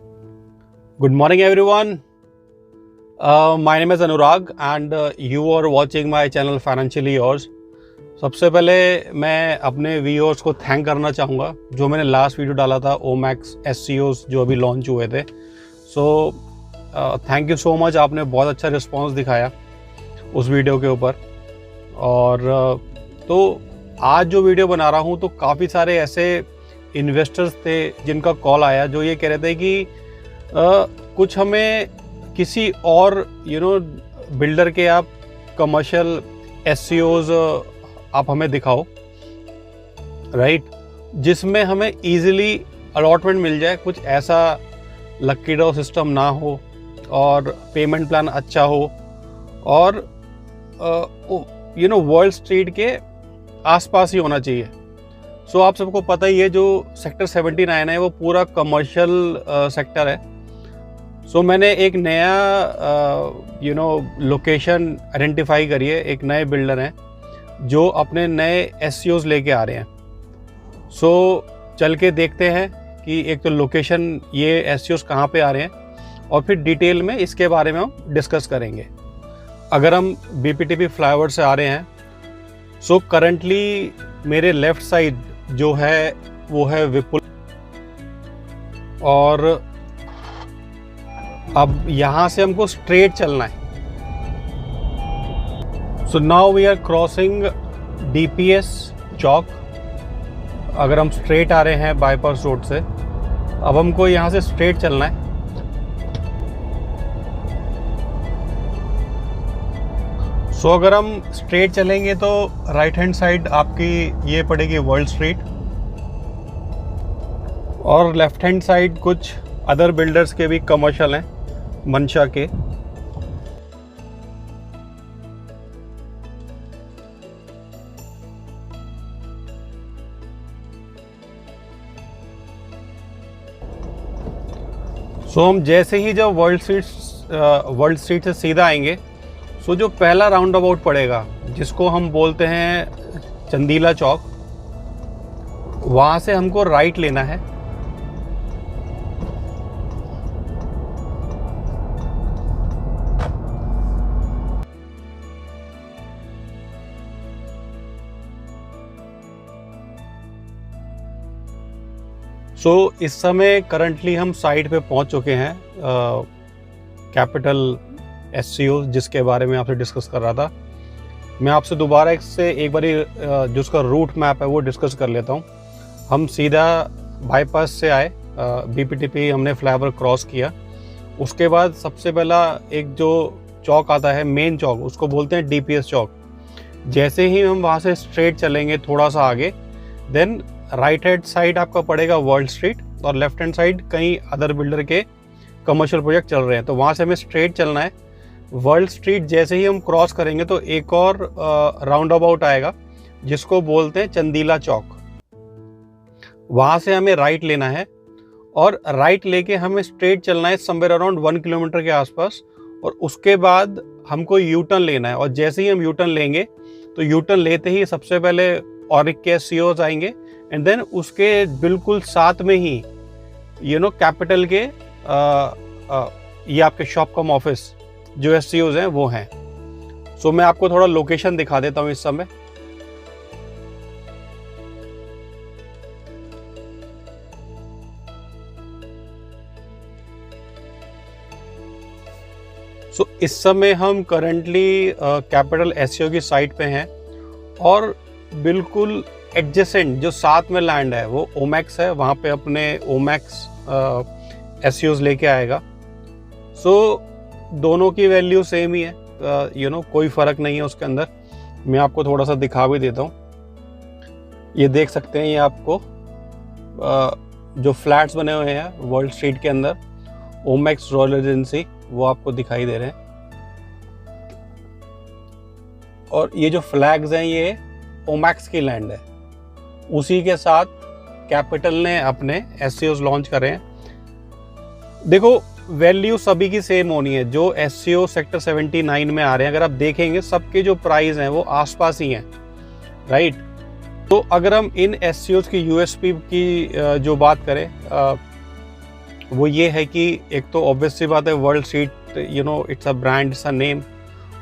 Good morning, everyone. My name is Anurag and you are watching my channel Financially Yours. सबसे पहले मैं अपने viewers को thank करना चाहूँगा जो मैंने लास्ट वीडियो डाला था ओमैक्स एससीओस जो अभी लॉन्च हुए थे। सो थैंक यू सो मच, आपने बहुत अच्छा रिस्पांस दिखाया उस वीडियो के ऊपर। और तो आज जो वीडियो बना रहा हूँ तो काफ़ी सारे ऐसे इन्वेस्टर्स थे जिनका कॉल आया जो ये कह रहे थे कि कुछ हमें किसी और बिल्डर के आप कमर्शियल एससीओज आप हमें दिखाओ, राइट, जिसमें हमें इजीली अलॉटमेंट मिल जाए, कुछ ऐसा लक्की ड्रॉ सिस्टम ना हो और पेमेंट प्लान अच्छा हो और वर्ल्ड स्ट्रीट के आसपास ही होना चाहिए। सो आप सबको पता ही है जो सेक्टर 79 है वो पूरा कमर्शियल सेक्टर है। सो मैंने एक नया लोकेशन आइडेंटिफाई करी है, एक नए बिल्डर हैं जो अपने नए एससीओज लेके आ रहे हैं। सो चल के देखते हैं कि एक तो लोकेशन ये एससीओज कहाँ पे आ रहे हैं और फिर डिटेल में इसके बारे में हम डिस्कस करेंगे। अगर हम बीपीटीपी फ्लाईओवर से आ रहे हैं, सो करंटली मेरे लेफ़्ट साइड जो है वो है विपुल, और अब यहाँ से हमको स्ट्रेट चलना है। So now we are crossing DPS Chowk. अगर हम स्ट्रेट आ रहे हैं बाईपास रोड से, अब हमको यहाँ से स्ट्रेट चलना है। सो अगर हम स्ट्रेट चलेंगे तो राइट हैंड साइड आपकी ये पड़ेगी वर्ल्ड स्ट्रीट और लेफ्ट हैंड साइड कुछ अदर बिल्डर्स के भी कमर्शियल हैं मंशा के। सो हम जैसे ही जब वर्ल्ड स्ट्रीट से सीधा आएंगे, सो जो पहला राउंड अबाउट पड़ेगा जिसको हम बोलते हैं चंदीला चौक, वहाँ से हमको राइट लेना है। सो इस समय करंटली हम साइट पे पहुंच चुके हैं कैपिटल एससीओ जिसके बारे में आपसे डिस्कस कर रहा था। मैं आपसे दोबारा एक बारी जो उसका रूट मैप है वो डिस्कस कर लेता हूँ। हम सीधा बाईपास से आए, बीपीटीपी हमने फ्लाईओवर क्रॉस किया, उसके बाद सबसे पहला एक जो चौक आता है मेन चौक, उसको बोलते हैं डीपीएस चौक। जैसे ही हम वहाँ से स्ट्रेट चलेंगे थोड़ा सा आगे, देन राइट हैंड साइड आपका पड़ेगा वर्ल्ड स्ट्रीट और लेफ्ट हैंड साइड कई अदर बिल्डर के कमर्शियल प्रोजेक्ट चल रहे हैं। तो वहाँ से हमें स्ट्रेट चलना है। वर्ल्ड स्ट्रीट जैसे ही हम क्रॉस करेंगे तो एक और राउंड अबाउट आएगा जिसको बोलते हैं चंदीला चौक। वहाँ से हमें राइट लेना है और राइट लेके हमें स्ट्रेट चलना है समवेयर अराउंड 1 किलोमीटर के आसपास, और उसके बाद हमको यू टर्न लेना है। और जैसे ही हम यू टर्न लेंगे तो यू टर्न लेते ही सबसे पहले ऑरिक के एससीओज आएंगे एंड देन उसके बिल्कुल साथ में ही कैपिटल के ये आपके शॉपकॉम ऑफिस जो एससीओज हैं वो हैं। सो मैं आपको थोड़ा लोकेशन दिखा देता हूँ इस समय। सो इस समय हम करंटली कैपिटल एससीओ की साइट पे हैं और बिल्कुल एडजेसेंट जो साथ में लैंड है वो ओमैक्स है, वहाँ पे अपने ओमैक्स एससीओज लेके आएगा। सो दोनों की वैल्यू सेम ही है, कोई फ़र्क नहीं है उसके अंदर। मैं आपको थोड़ा सा दिखा भी देता हूँ। ये देख सकते हैं, ये आपको जो फ्लैट्स बने हुए हैं वर्ल्ड स्ट्रीट के अंदर ओमैक्स रॉयल एजेंसी वो आपको दिखाई दे रहे हैं। और ये जो फ्लैग्स हैं ये ओमैक्स की लैंड है, उसी के साथ कैपिटल ने अपने एससीओज लॉन्च करे हैं। देखो वैल्यू सभी की सेम होनी है। जो एससीओ सेक्टर 79 में आ रहे हैं, अगर आप देखेंगे सबके जो प्राइस हैं वो आसपास ही हैं, राइट। तो अगर हम इन एससीओज की यूएसपी की जो बात करें, वो ये है कि एक तो ऑब्वियस सी बात है, world seat it's a brand, it's a name,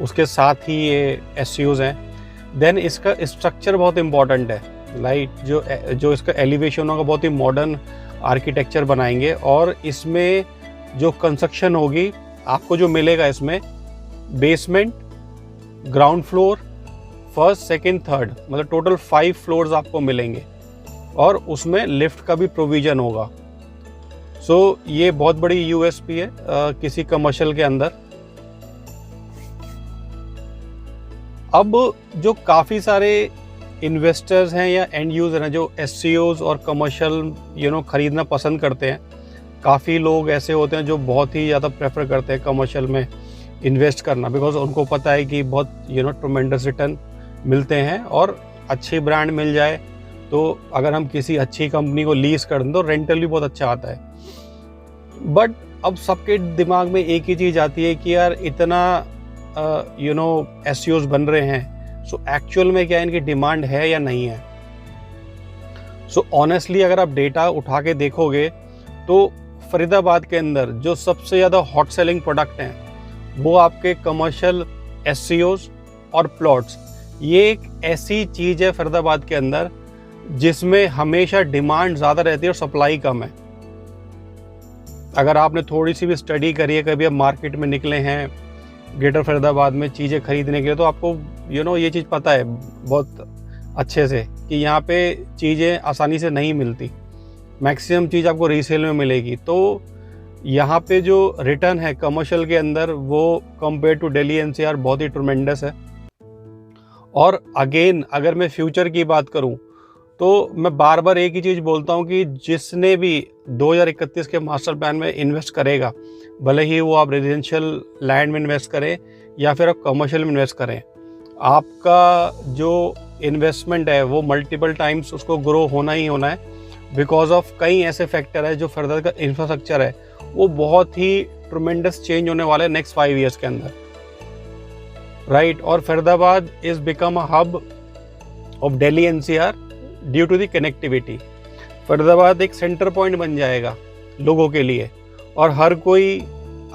उसके साथ ही ये एसयूज हैं। देन इसका स्ट्रक्चर बहुत इंपॉर्टेंट है, लाइक जो इसका एलिवेशन होगा बहुत ही मॉडर्न आर्किटेक्चर बनाएंगे, और इसमें जो कंस्ट्रक्शन होगी आपको जो मिलेगा इसमें basement, ground floor, first, second, third, मतलब टोटल 5 फ्लोर्स आपको मिलेंगे, और उसमें लिफ्ट का भी प्रोविजन होगा। सो ये बहुत बड़ी यूएसपी है किसी कमर्शियल के अंदर। अब जो काफ़ी सारे इन्वेस्टर्स हैं या एंड यूज़र हैं जो एससीओज और कमर्शियल खरीदना पसंद करते हैं, काफ़ी लोग ऐसे होते हैं जो बहुत ही ज़्यादा प्रेफर करते हैं कमर्शियल में इन्वेस्ट करना, बिकॉज उनको पता है कि बहुत ट्रमेंडस रिटर्न मिलते हैं, और अच्छी ब्रांड मिल जाए तो अगर हम किसी अच्छी कंपनी को लीज कर दें तो रेंटल भी बहुत अच्छा आता है। बट अब सबके दिमाग में एक ही चीज़ आती है कि यार इतना एसईओज बन रहे हैं, सो एक्चुअल में क्या इनकी डिमांड है या नहीं है। सो ऑनेस्टली अगर आप डेटा उठा के देखोगे तो फरीदाबाद के अंदर जो सबसे ज़्यादा हॉट सेलिंग प्रोडक्ट हैं वो आपके कमर्शियल एससीओज और प्लॉट्स। ये एक ऐसी चीज़ है फरीदाबाद के अंदर जिसमें हमेशा डिमांड ज़्यादा रहती है और सप्लाई कम है। अगर आपने थोड़ी सी भी स्टडी करी है, कभी आप मार्केट में निकले हैं ग्रेटर फरीदाबाद में चीज़ें खरीदने के लिए, तो आपको ये चीज़ पता है बहुत अच्छे से कि यहाँ पे चीज़ें आसानी से नहीं मिलती, मैक्सिमम चीज़ आपको रीसेल में मिलेगी। तो यहाँ पे जो रिटर्न है कमर्शियल के अंदर वो कंपेयर टू दिल्ली एनसीआर बहुत ही ट्रमेंडस है। और अगेन अगर मैं फ्यूचर की बात करूँ तो मैं बार बार एक ही चीज़ बोलता हूँ कि जिसने भी 2031 के मास्टर प्लान में इन्वेस्ट करेगा, भले ही वो आप रेजिडेंशियल लैंड में इन्वेस्ट करें या फिर आप कमर्शियल में इन्वेस्ट करें, आपका जो इन्वेस्टमेंट है वो मल्टीपल टाइम्स उसको ग्रो होना ही होना है, बिकॉज ऑफ कई ऐसे फैक्टर है जो फर्दर का इंफ्रास्ट्रक्चर है वो बहुत ही ट्रमेंडस चेंज होने वाला है नेक्स्ट 5 ईयर्स के अंदर, राइट। और Faridabad is become a hub of Delhi NCR due to the connectivity. Faridabad एक सेंटर पॉइंट बन जाएगा लोगों के लिए, और हर कोई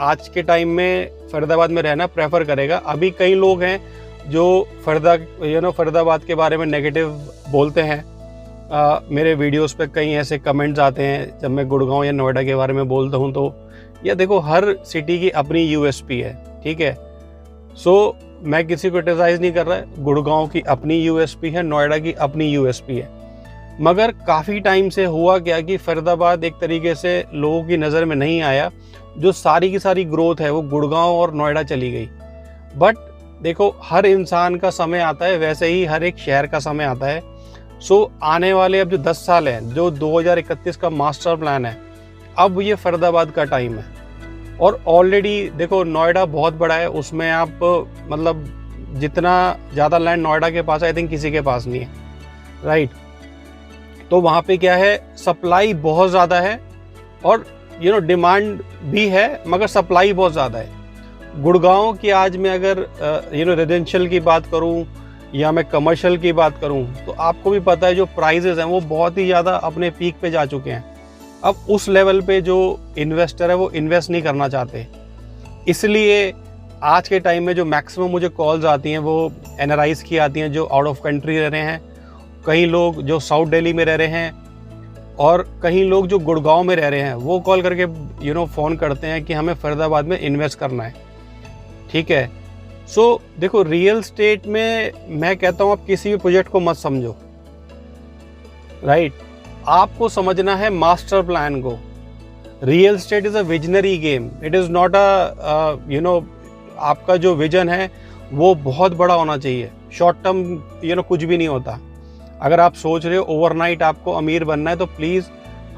आज के टाइम में फरीदाबाद में रहना प्रेफर करेगा। अभी कई लोग हैं जो फरीदाबाद के बारे में नेगेटिव बोलते हैं। मेरे वीडियोस पे कई ऐसे कमेंट्स आते हैं जब मैं गुड़गांव या नोएडा के बारे में बोलता हूँ, तो या देखो हर सिटी की अपनी यूएसपी है, ठीक है। सो मैं किसी को क्रिटिसाइज नहीं कर रहा है, गुड़गांव की अपनी यूएसपी है, नोएडा की अपनी यूएसपी है, मगर काफ़ी टाइम से हुआ क्या कि फरीदाबाद एक तरीके से लोगों की नज़र में नहीं आया। जो सारी की सारी ग्रोथ है वो गुड़गांव और नोएडा चली गई। बट देखो हर इंसान का समय आता है, वैसे ही हर एक शहर का समय आता है। सो आने वाले अब जो 10 साल हैं, जो 2031 का मास्टर प्लान है, अब ये फरीदाबाद का टाइम है। और ऑलरेडी देखो नोएडा बहुत बड़ा है, उसमें आप मतलब जितना ज़्यादा लैंड नोएडा के पास है आई थिंक किसी के पास नहीं है, राइट। तो वहाँ पे क्या है, सप्लाई बहुत ज़्यादा है और डिमांड भी है, मगर सप्लाई बहुत ज़्यादा है। गुड़गांव की आज मैं अगर रेजिडेंशियल की बात करूँ या मैं कमर्शियल की बात करूँ तो आपको भी पता है जो प्राइजेस हैं वो बहुत ही ज़्यादा अपने पीक पे जा चुके हैं। अब उस लेवल पे जो इन्वेस्टर है वो इन्वेस्ट नहीं करना चाहते, इसलिए आज के टाइम में जो मैक्सिमम मुझे कॉल्स आती हैं वो एनआरआईज की आती हैं जो आउट ऑफ कंट्री रह रहे हैं, कई लोग जो साउथ दिल्ली में रह रहे हैं, और कई लोग जो गुड़गांव में रह रहे हैं वो कॉल करके फ़ोन करते हैं कि हमें फरीदाबाद में इन्वेस्ट करना है, ठीक है। सो देखो रियल स्टेट में मैं कहता हूँ आप किसी भी प्रोजेक्ट को मत समझो, राइट। आपको समझना है मास्टर प्लान को। Real estate is a visionary game, it is not आपका जो विजन है वो बहुत बड़ा होना चाहिए। शॉर्ट टर्म कुछ भी नहीं होता। अगर आप सोच रहे हो ओवरनाइट आपको अमीर बनना है तो प्लीज़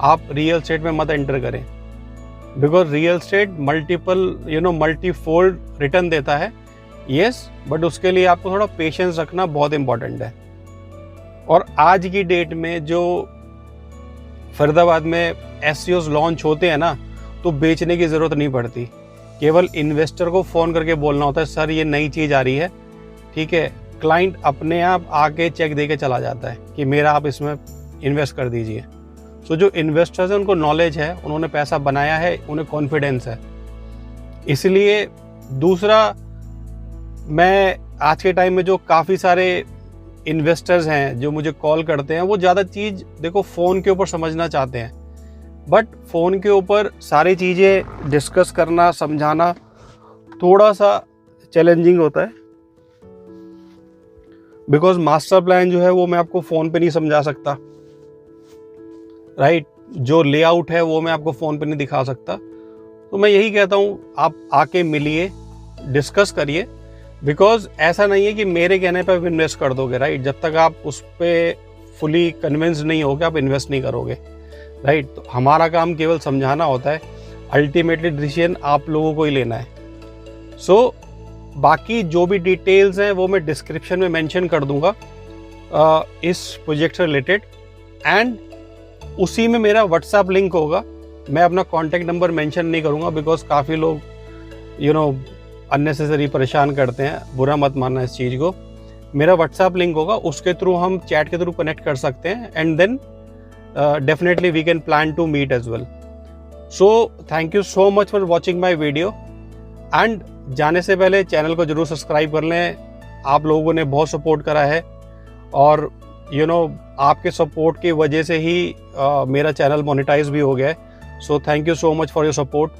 आप रियल स्टेट में मत एंटर करें, because real estate multifold return देता है, यस, बट उसके लिए आपको थोड़ा पेशेंस रखना बहुत इंपॉर्टेंट है। और आज की डेट में जो फरीदाबाद में एससीओज लॉन्च होते हैं ना, तो बेचने की ज़रूरत नहीं पड़ती, केवल इन्वेस्टर को फ़ोन करके बोलना होता है सर ये नई चीज़ आ रही है, ठीक है। क्लाइंट अपने आप आके चेक दे के चला जाता है कि मेरा आप इसमें इन्वेस्ट कर दीजिए। सो जो इन्वेस्टर्स हैं उनको नॉलेज है, उन्होंने पैसा बनाया है, उन्हें कॉन्फिडेंस है। इसलिए दूसरा, मैं आज के टाइम में जो काफ़ी सारे इन्वेस्टर्स हैं जो मुझे कॉल करते हैं, वो ज़्यादा चीज़ देखो फ़ोन के ऊपर समझना चाहते हैं, बट फ़ोन के ऊपर सारी चीज़ें डिस्कस करना, समझाना थोड़ा सा चैलेंजिंग होता है, बिकॉज मास्टर प्लान जो है वो मैं आपको फ़ोन पे नहीं समझा सकता, राइट। जो लेआउट है वो मैं आपको फ़ोन पे नहीं दिखा सकता। तो मैं यही कहता हूँ, आप आके मिलिए, डिस्कस करिए, बिकॉज ऐसा नहीं है कि मेरे कहने पर आप इन्वेस्ट कर दोगे, राइट। जब तक आप उस पर फुली कन्विंस नहीं होगे आप इन्वेस्ट नहीं करोगे, राइट। तो हमारा काम केवल समझाना होता है, अल्टीमेटली डिसीजन आप लोगों को ही लेना है। सो बाकी जो भी डिटेल्स हैं वो मैं डिस्क्रिप्शन में मेंशन कर दूंगा इस प्रोजेक्ट से रिलेटेड, एंड उसी में मेरा व्हाट्सएप लिंक होगा। मैं अपना कॉन्टैक्ट नंबर मेंशन नहीं करूंगा, बिकॉज काफ़ी लोग अननेसेसरी परेशान करते हैं, बुरा मत मानना इस चीज़ को। मेरा व्हाट्सएप लिंक होगा, उसके थ्रू हम चैट के थ्रू कनेक्ट कर सकते हैं, and then definitely we can plan to meet as well. So thank you so much for watching my video, and जाने से पहले चैनल को जरूर सब्सक्राइब कर लें। आप लोगों ने बहुत सपोर्ट करा है, और आपके सपोर्ट की वजह से ही मेरा चैनल मोनेटाइज भी हो गया है। सो thank you so much for your support.